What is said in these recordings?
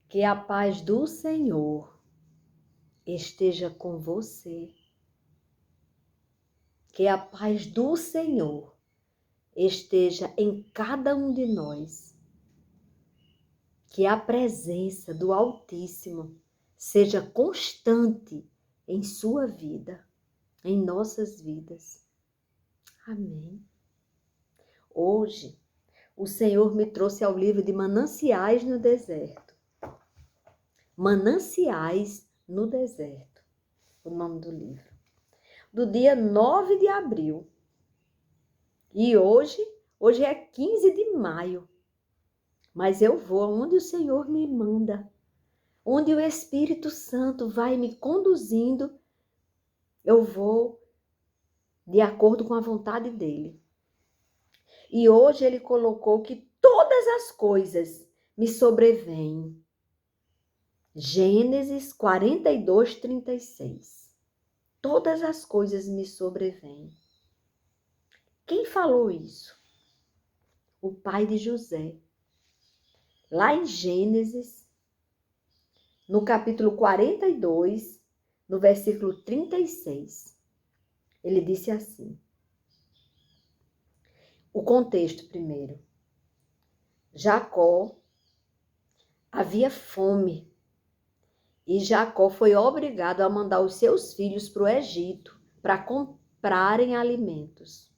Que a paz do Senhor esteja com você. Que a paz do Senhor esteja em cada um de nós. Que a presença do Altíssimo seja constante em sua vida, em nossas vidas. Amém. Hoje, o Senhor me trouxe ao livro de Mananciais no Deserto. Mananciais no Deserto, o nome do livro. Do dia 9 de abril. E hoje é 15 de maio. Mas eu vou aonde o Senhor me manda. Onde o Espírito Santo vai me conduzindo, eu vou de acordo com a vontade dele. E hoje ele colocou que todas as coisas me sobrevêm. Gênesis 42, 36. Todas as coisas me sobrevêm. Quem falou isso? O pai de José. Lá em Gênesis, no capítulo 42, no versículo 36, ele disse assim. O contexto primeiro. Jacó havia fome e Jacó foi obrigado a mandar os seus filhos para o Egito para comprarem alimentos.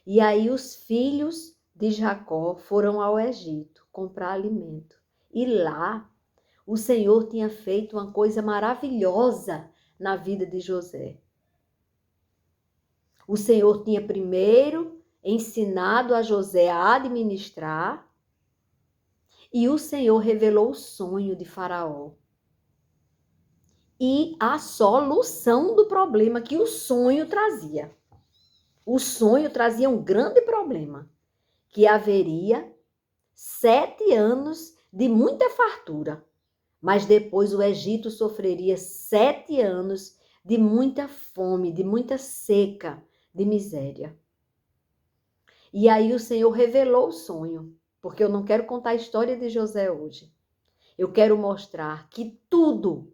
E aí os filhos de Jacó foram ao Egito comprar alimento. E lá o Senhor tinha feito uma coisa maravilhosa na vida de José. O Senhor tinha primeiro ensinado a José a administrar e o Senhor revelou o sonho de Faraó. E a solução do problema que o sonho trazia. O sonho trazia um grande problema, que haveria 7 anos de muita fartura, mas depois o Egito sofreria 7 anos de muita fome, de muita seca, de miséria. E aí o Senhor revelou o sonho, porque eu não quero contar a história de José hoje. Eu quero mostrar que tudo,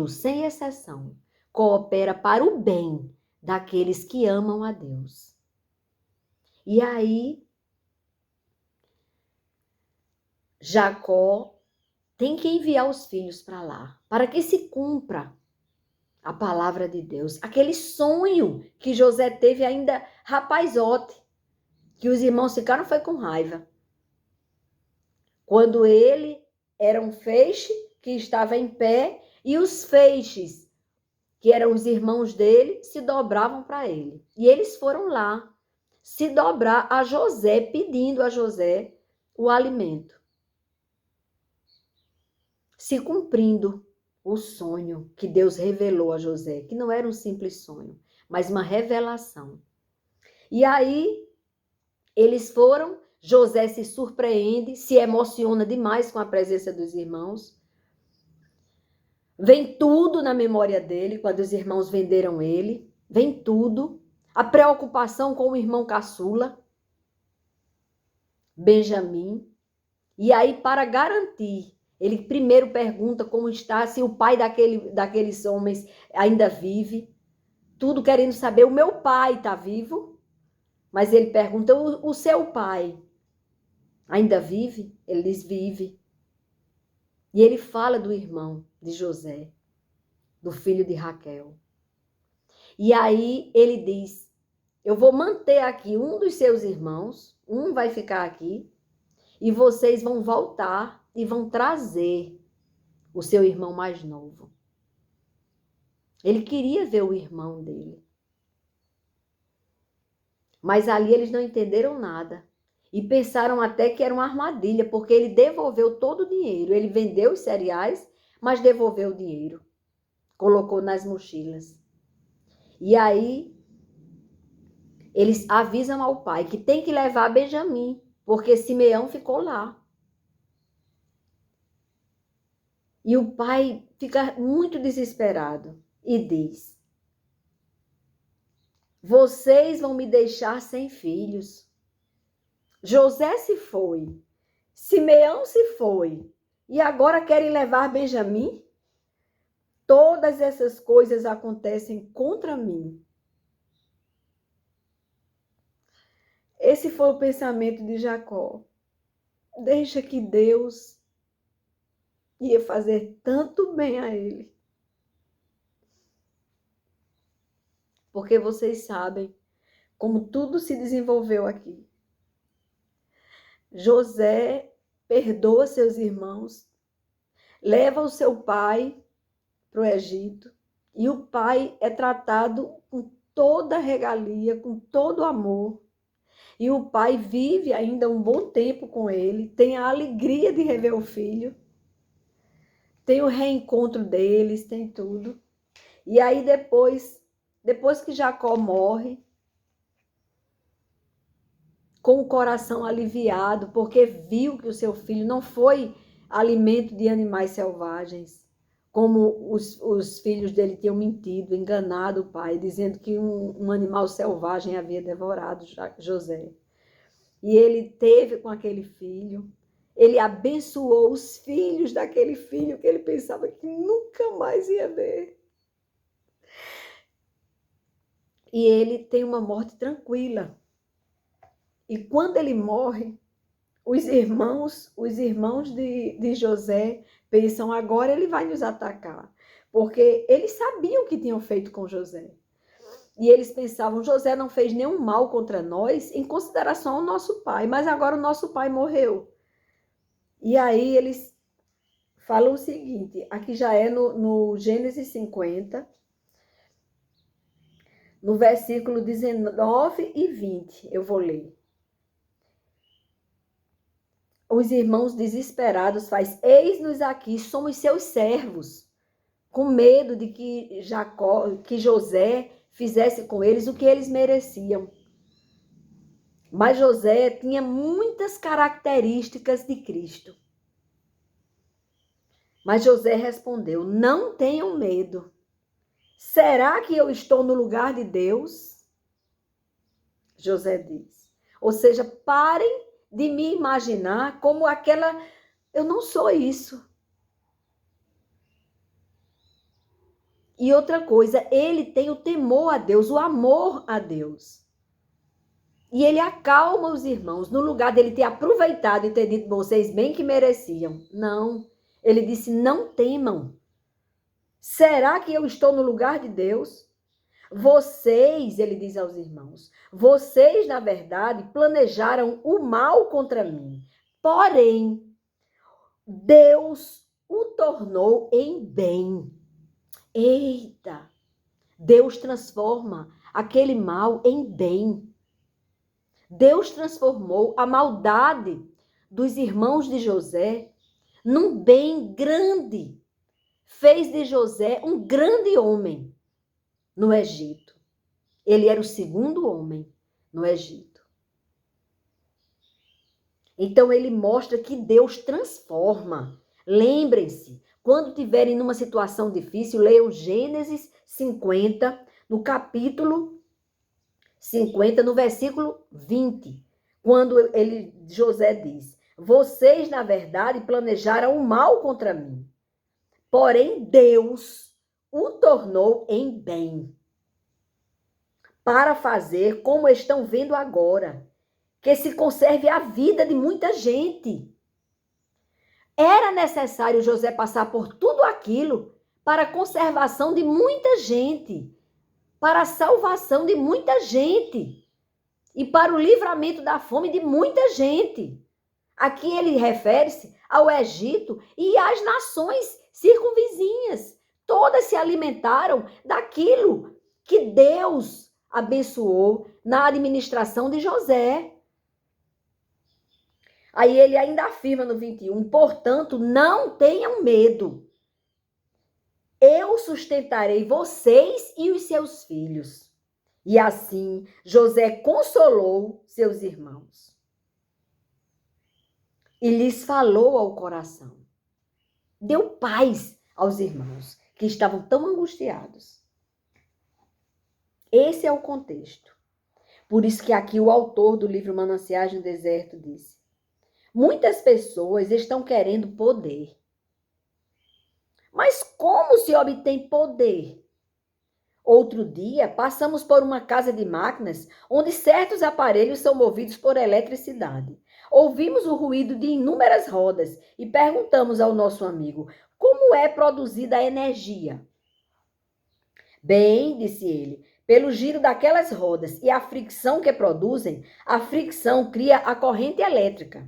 sem exceção, coopera para o bem daqueles que amam a Deus. E aí, Jacó tem que enviar os filhos para lá, para que se cumpra a palavra de Deus. Aquele sonho que José teve ainda rapazote, que os irmãos ficaram foi com raiva. Quando ele era um feixe que estava em pé e os feixes, que eram os irmãos dele, se dobravam para ele. E eles foram lá se dobrar a José, pedindo a José o alimento. Se cumprindo o sonho que Deus revelou a José, que não era um simples sonho, mas uma revelação. E aí, eles foram, José se surpreende, se emociona demais com a presença dos irmãos. Vem tudo na memória dele, quando os irmãos venderam ele, vem tudo. A preocupação com o irmão caçula, Benjamim. E aí, para garantir, ele primeiro pergunta como está, se o pai daqueles homens ainda vive. Tudo querendo saber, o meu pai está vivo? Mas ele pergunta, o seu pai ainda vive? Ele diz, vive. E ele fala do irmão de José, do filho de Raquel. E aí ele diz, eu vou manter aqui um dos seus irmãos, um vai ficar aqui, e vocês vão voltar e vão trazer o seu irmão mais novo. Ele queria ver o irmão dele. Mas ali eles não entenderam nada. E pensaram até que era uma armadilha, porque ele devolveu todo o dinheiro. Ele vendeu os cereais, mas devolveu o dinheiro. Colocou nas mochilas. E aí, eles avisam ao pai que tem que levar Benjamim, porque Simeão ficou lá. E o pai fica muito desesperado e diz, vocês vão me deixar sem filhos. José se foi, Simeão se foi, E agora querem levar Benjamim? Todas essas coisas acontecem contra mim. Esse foi o pensamento de Jacó. Deixa que Deus ia fazer tanto bem a ele. Porque vocês sabem como tudo se desenvolveu aqui. José perdoa seus irmãos, leva o seu pai para o Egito, e o pai é tratado com toda a regalia, com todo amor. E o pai vive ainda um bom tempo com ele, tem a alegria de rever o filho, tem o reencontro deles, tem tudo. E aí depois que Jacó morre, com o coração aliviado, porque viu que o seu filho não foi alimento de animais selvagens, como os filhos dele tinham mentido, enganado o pai, dizendo que um animal selvagem havia devorado José. E ele teve com aquele filho, ele abençoou os filhos daquele filho que ele pensava que nunca mais ia ver. E ele tem uma morte tranquila. E quando ele morre, os irmãos de José pensam, agora ele vai nos atacar. Porque eles sabiam o que tinham feito com José. E eles pensavam, José não fez nenhum mal contra nós, em consideração ao nosso pai, mas agora o nosso pai morreu. E aí eles falam o seguinte, aqui já é no Gênesis 50, no versículo 19 e 20, eu vou ler. Os irmãos desesperados faz, eis-nos aqui, somos seus servos, com medo de que José fizesse com eles o que eles mereciam. Mas José tinha muitas características de Cristo. Mas José respondeu, não tenham medo. Será que eu estou no lugar de Deus? José diz. Ou seja, parem de me imaginar como aquela... Eu não sou isso. E outra coisa, ele tem o temor a Deus, o amor a Deus. E ele acalma os irmãos, no lugar dele ter aproveitado e ter dito, vocês bem que mereciam. Não, ele disse, não temam. Será que eu estou no lugar de Deus? Vocês, ele diz aos irmãos, vocês, na verdade, planejaram o mal contra mim. Porém, Deus o tornou em bem. Eita! Deus transforma aquele mal em bem. Deus transformou a maldade dos irmãos de José num bem grande. Fez de José um grande homem no Egito. Ele era o segundo homem no Egito. Então ele mostra que Deus transforma. Lembrem-se, quando tiverem numa situação difícil, leiam Gênesis 50, no capítulo 50, no versículo 20, quando José diz, vocês, na verdade, planejaram o mal contra mim, porém Deus o tornou em bem, para fazer como estão vendo agora, que se conserve a vida de muita gente. Era necessário José passar por tudo aquilo para a conservação de muita gente, para a salvação de muita gente e para o livramento da fome de muita gente. Aqui ele refere-se ao Egito e às nações circunvizinhas. Todas se alimentaram daquilo que Deus abençoou na administração de José. Aí ele ainda afirma no 21, portanto, não tenham medo. Eu sustentarei vocês e os seus filhos. E assim, José consolou seus irmãos. E lhes falou ao coração. Deu paz aos irmãos, que estavam tão angustiados. Esse é o contexto. Por isso que aqui o autor do livro Mananciais no Deserto disse, muitas pessoas estão querendo poder. Mas como se obtém poder? Outro dia, passamos por uma casa de máquinas onde certos aparelhos são movidos por eletricidade. Ouvimos o ruído de inúmeras rodas e perguntamos ao nosso amigo como é produzida a energia. Bem, disse ele, pelo giro daquelas rodas e a fricção que produzem, a fricção cria a corrente elétrica.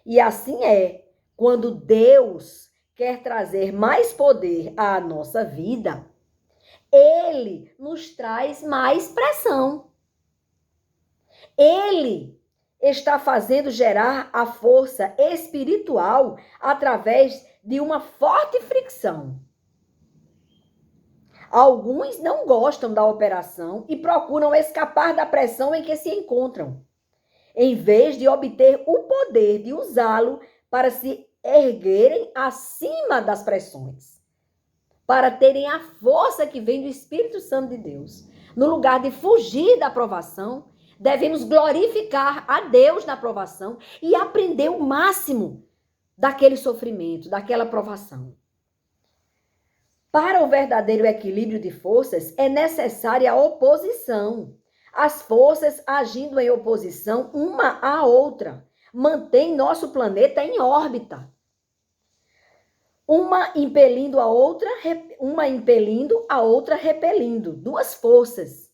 E assim é, quando Deus quer trazer mais poder à nossa vida, Ele nos traz mais pressão. Ele está fazendo gerar a força espiritual através de uma forte fricção. Alguns não gostam da operação e procuram escapar da pressão em que se encontram, em vez de obter o poder de usá-lo para se erguerem acima das pressões, para terem a força que vem do Espírito Santo de Deus. No lugar de fugir da provação, devemos glorificar a Deus na provação e aprender o máximo daquele sofrimento, daquela provação. Para o verdadeiro equilíbrio de forças, é necessária a oposição. As forças agindo em oposição uma à outra mantém nosso planeta em órbita. Uma impelindo a outra repelindo. Duas forças.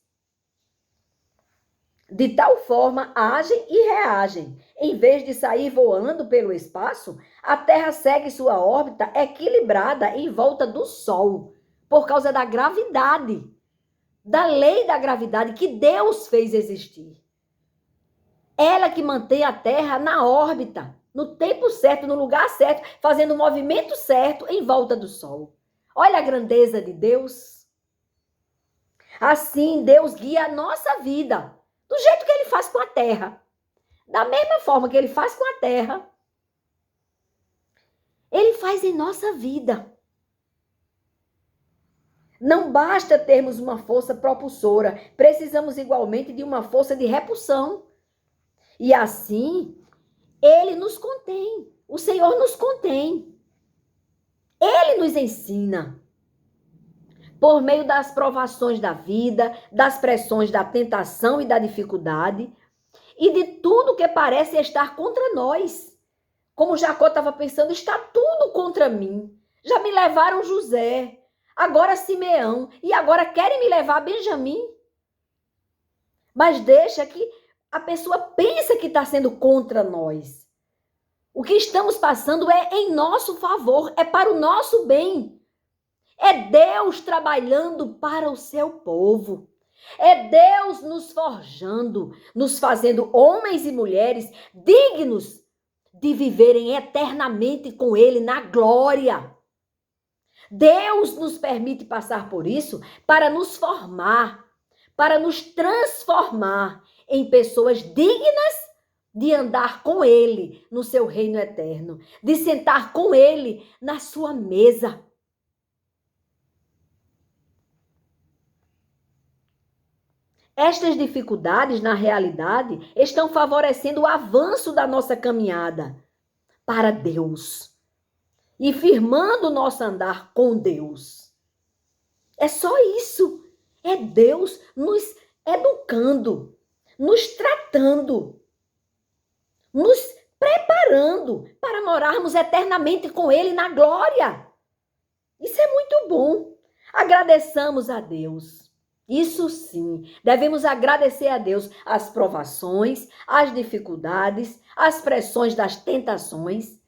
De tal forma agem e reagem. Em vez de sair voando pelo espaço, a Terra segue sua órbita equilibrada em volta do Sol, por causa da gravidade, da lei da gravidade que Deus fez existir. Ela que mantém a Terra na órbita, no tempo certo, no lugar certo, fazendo o movimento certo em volta do Sol. Olha a grandeza de Deus. Assim, Deus guia a nossa vida, do jeito que Ele faz com a Terra. Da mesma forma que Ele faz com a Terra, Ele faz em nossa vida. Não basta termos uma força propulsora, precisamos igualmente de uma força de repulsão. E assim, Ele nos contém, o Senhor nos contém. Ele nos ensina. Por meio das provações da vida, das pressões da tentação e da dificuldade, e de tudo que parece estar contra nós. Como Jacó estava pensando, está tudo contra mim. Já me levaram José, agora Simeão, e agora querem me levar Benjamim. Mas deixa que a pessoa pensa que está sendo contra nós. O que estamos passando é em nosso favor, é para o nosso bem. É Deus trabalhando para o seu povo. É Deus nos forjando, nos fazendo homens e mulheres dignos de viverem eternamente com Ele na glória. Deus nos permite passar por isso para nos formar, para nos transformar em pessoas dignas de andar com Ele no seu reino eterno, de sentar com Ele na sua mesa. Estas dificuldades, na realidade, estão favorecendo o avanço da nossa caminhada para Deus e firmando o nosso andar com Deus. É só isso. É Deus nos educando, nos tratando, nos preparando para morarmos eternamente com Ele na glória. Isso é muito bom. Agradeçamos a Deus. Isso sim, devemos agradecer a Deus as provações, as dificuldades, as pressões das tentações,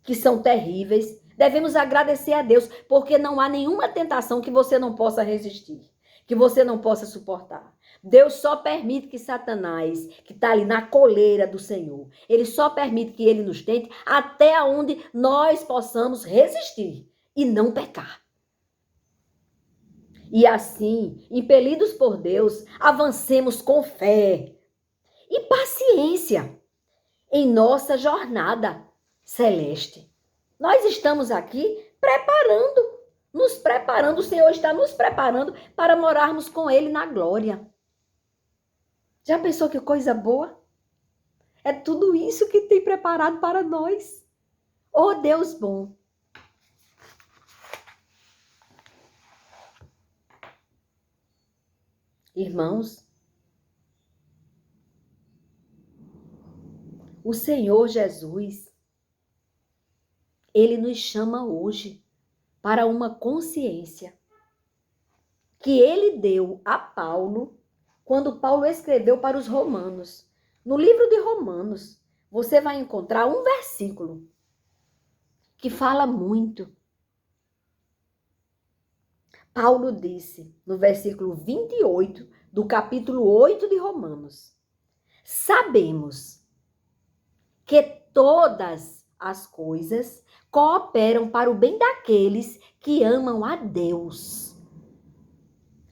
que são terríveis. Devemos agradecer a Deus, porque não há nenhuma tentação que você não possa resistir, que você não possa suportar. Deus só permite que Satanás, que está ali na coleira do Senhor, ele só permite que ele nos tente até onde nós possamos resistir e não pecar. E assim, impelidos por Deus, avancemos com fé e paciência em nossa jornada celeste. Nós estamos aqui nos preparando, o Senhor está nos preparando para morarmos com Ele na glória. Já pensou que coisa boa? É tudo isso que tem preparado para nós. Oh, Deus bom! Irmãos, o Senhor Jesus, ele nos chama hoje para uma consciência que ele deu a Paulo quando Paulo escreveu para os romanos. No livro de Romanos, você vai encontrar um versículo que fala muito. Paulo disse no versículo 28 do capítulo 8 de Romanos: sabemos que todas as coisas cooperam para o bem daqueles que amam a Deus,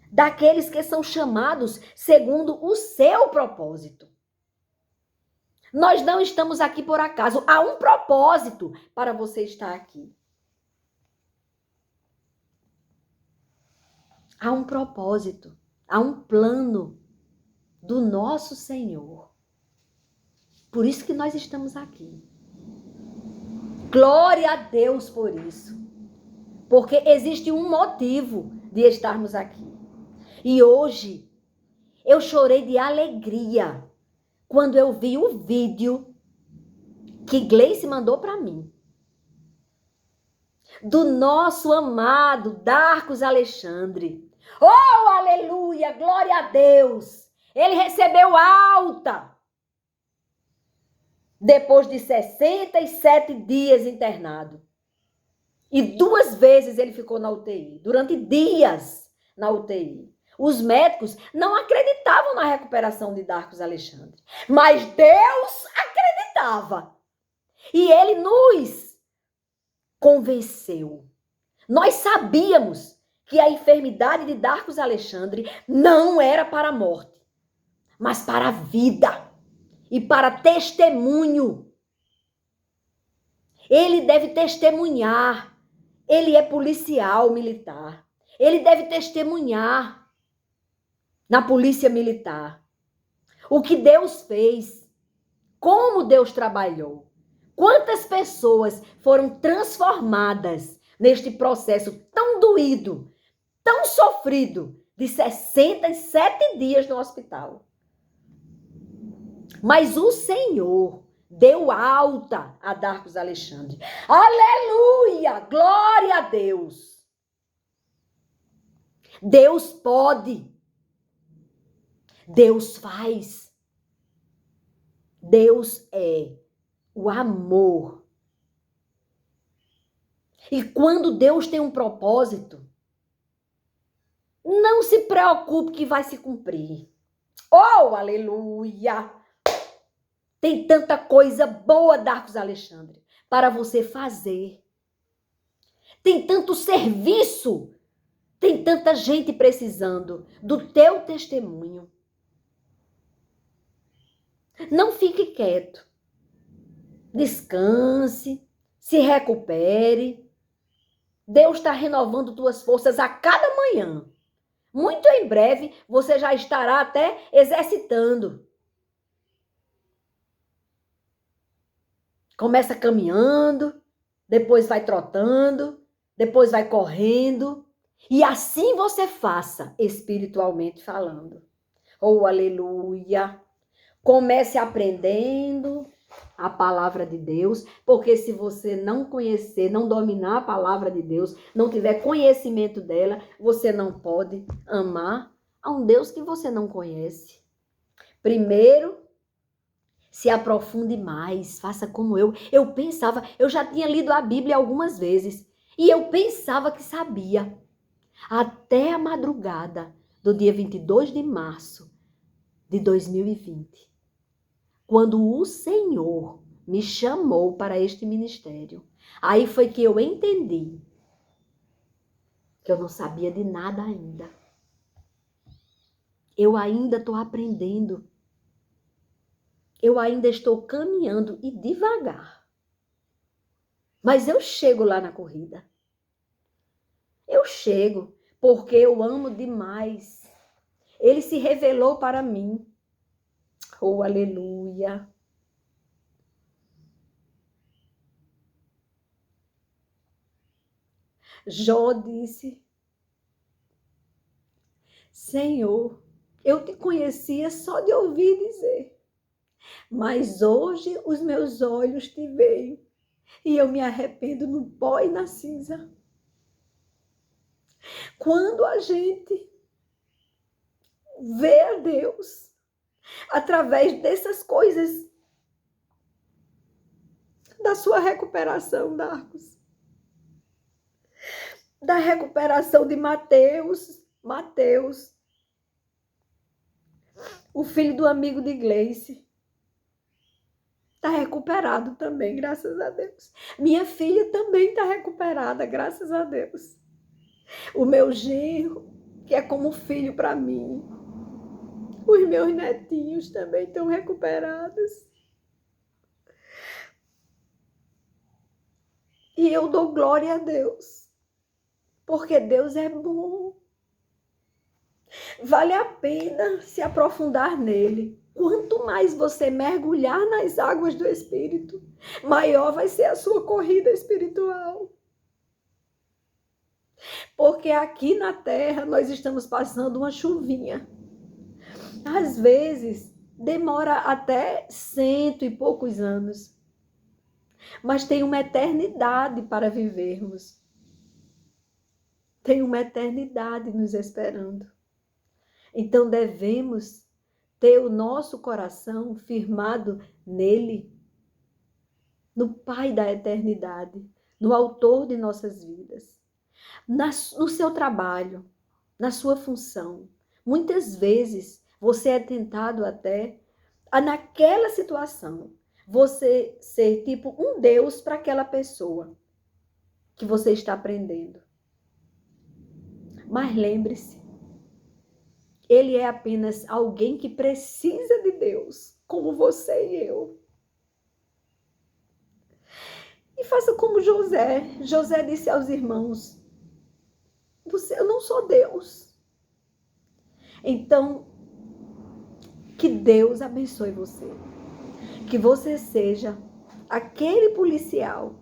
daqueles que são chamados segundo o seu propósito. Nós não estamos aqui por acaso. Há um propósito para você estar aqui. Há um propósito, há um plano do nosso Senhor. Por isso que nós estamos aqui. Glória a Deus por isso. Porque existe um motivo de estarmos aqui. E hoje eu chorei de alegria quando eu vi o vídeo que Gleice mandou para mim. Do nosso amado Darcos Alexandre. Oh, aleluia, glória a Deus. Ele recebeu alta. Depois de 67 dias internado. E 2 vezes ele ficou na UTI. Durante dias na UTI. Os médicos não acreditavam na recuperação de Darcos Alexandre. Mas Deus acreditava. E ele nos convenceu. Nós sabíamos que a enfermidade de Darcos Alexandre não era para a morte, mas para a vida e para testemunho. Ele deve testemunhar. Ele é policial militar. Ele deve testemunhar na polícia militar o que Deus fez, como Deus trabalhou, quantas pessoas foram transformadas neste processo tão doído, tão sofrido, de 67 dias no hospital. Mas o Senhor deu alta a Darcos Alexandre. Aleluia! Glória a Deus! Deus pode. Deus faz. Deus é o amor. E quando Deus tem um propósito, não se preocupe que vai se cumprir. Oh, aleluia! Tem tanta coisa boa, Darcos Alexandre, para você fazer. Tem tanto serviço. Tem tanta gente precisando do teu testemunho. Não fique quieto. Descanse, se recupere. Deus está renovando tuas forças a cada manhã. Muito em breve, você já estará até exercitando. Começa caminhando, depois vai trotando, depois vai correndo. E assim você faça, espiritualmente falando. Oh, aleluia! Comece aprendendo a palavra de Deus, porque se você não conhecer, não dominar a palavra de Deus, não tiver conhecimento dela, você não pode amar a um Deus que você não conhece. Primeiro, se aprofunde mais, faça como eu. Eu pensava, eu já tinha lido a Bíblia algumas vezes, e eu pensava que sabia. Até a madrugada do dia 22 de março de 2020, quando o Senhor me chamou para este ministério, aí foi que eu entendi que eu não sabia de nada ainda. Eu ainda estou aprendendo. Eu ainda estou caminhando e devagar. Mas eu chego lá na corrida. Eu chego porque eu amo demais. Ele se revelou para mim. Oh, aleluia. Jó disse: Senhor, Eu te conhecia só de ouvir dizer, mas hoje os meus olhos te veem e eu me arrependo no pó e na cinza. Quando a gente vê a Deus através dessas coisas, da sua recuperação, Darcos, da recuperação de Mateus, o filho do amigo de Gleice, está recuperado também, graças a Deus. Minha filha também está recuperada, graças a Deus. O meu genro, que é como filho para mim. Os meus netinhos também estão recuperados. E eu dou glória a Deus, porque Deus é bom. Vale a pena se aprofundar nele. Quanto mais você mergulhar nas águas do Espírito, maior vai ser a sua corrida espiritual. Porque aqui na terra nós estamos passando uma chuvinha. Às vezes demora até 100 e poucos anos. Mas tem uma eternidade para vivermos. Tem uma eternidade nos esperando. Então devemos ter o nosso coração firmado nele, no Pai da eternidade, no Autor de nossas vidas, no seu trabalho, na sua função. Muitas vezes você é tentado até a, naquela situação, você ser tipo um Deus para aquela pessoa que você está aprendendo. Mas lembre-se, ele é apenas alguém que precisa de Deus, como você e eu. E faça como José. José disse aos irmãos, eu não sou Deus. Então, que Deus abençoe você. Que você seja aquele policial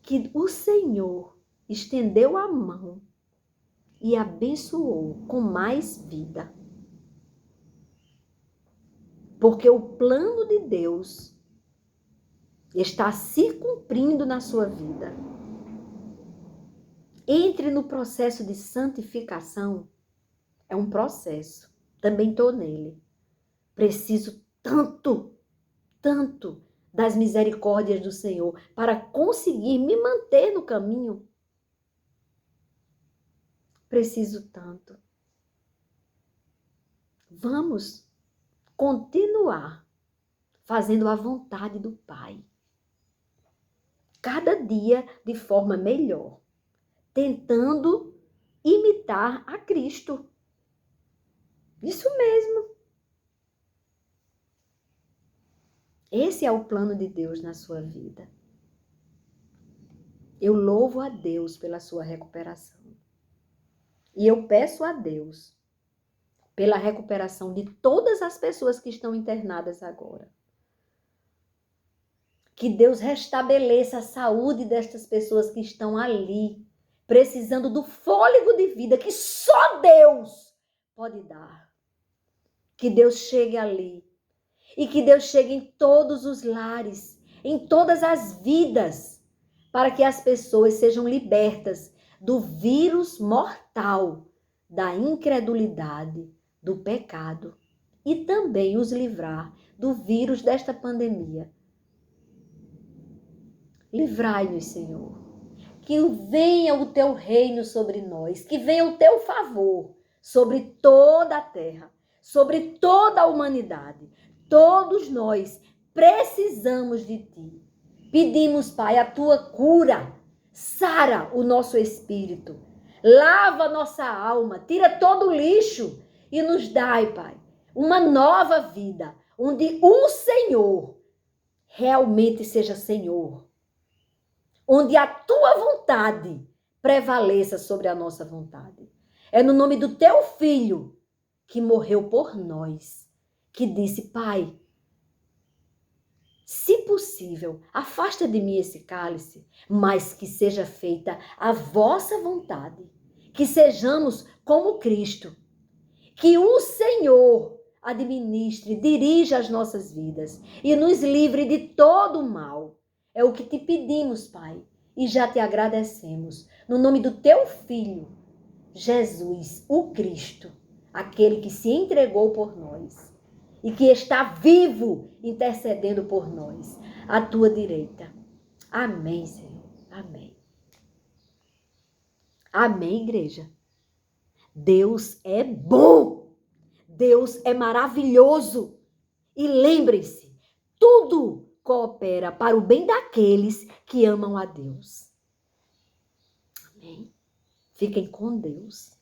que o Senhor estendeu a mão e abençoou com mais vida. Porque o plano de Deus está se cumprindo na sua vida. Entre no processo de santificação. É um processo. Também estou nele. Preciso tanto das misericórdias do Senhor para conseguir me manter no caminho. Preciso tanto. Vamos continuar fazendo a vontade do Pai. Cada dia de forma melhor. Tentando imitar a Cristo. Isso mesmo. Esse é o plano de Deus na sua vida. Eu louvo a Deus pela sua recuperação. E eu peço a Deus pela recuperação de todas as pessoas que estão internadas agora. Que Deus restabeleça a saúde destas pessoas que estão ali, precisando do fôlego de vida que só Deus pode dar. Que Deus chegue ali. E que Deus chegue em todos os lares, em todas as vidas, para que as pessoas sejam libertas do vírus mortal, da incredulidade, do pecado, e também os livrar do vírus desta pandemia. Livrai-nos, Senhor. Que venha o teu reino sobre nós, que venha o teu favor sobre toda a terra, sobre toda a humanidade. Todos nós precisamos de ti. Pedimos, Pai, a tua cura. Sara o nosso espírito. Lava nossa alma. Tira todo o lixo e nos dai, Pai, uma nova vida, onde o Senhor realmente seja Senhor. Onde a tua vontade prevaleça sobre a nossa vontade. É no nome do teu Filho que morreu por nós, que disse, Pai, se possível, afasta de mim esse cálice, mas que seja feita a vossa vontade, que sejamos como Cristo. Que o Senhor administre, dirija as nossas vidas e nos livre de todo o mal. É o que te pedimos, Pai, e já te agradecemos. No nome do teu Filho, Jesus, o Cristo, aquele que se entregou por nós e que está vivo intercedendo por nós, à tua direita. Amém, Senhor. Amém. Amém, igreja. Deus é bom. Deus é maravilhoso. E lembrem-se, tudo coopera para o bem daqueles que amam a Deus. Amém? Fiquem com Deus.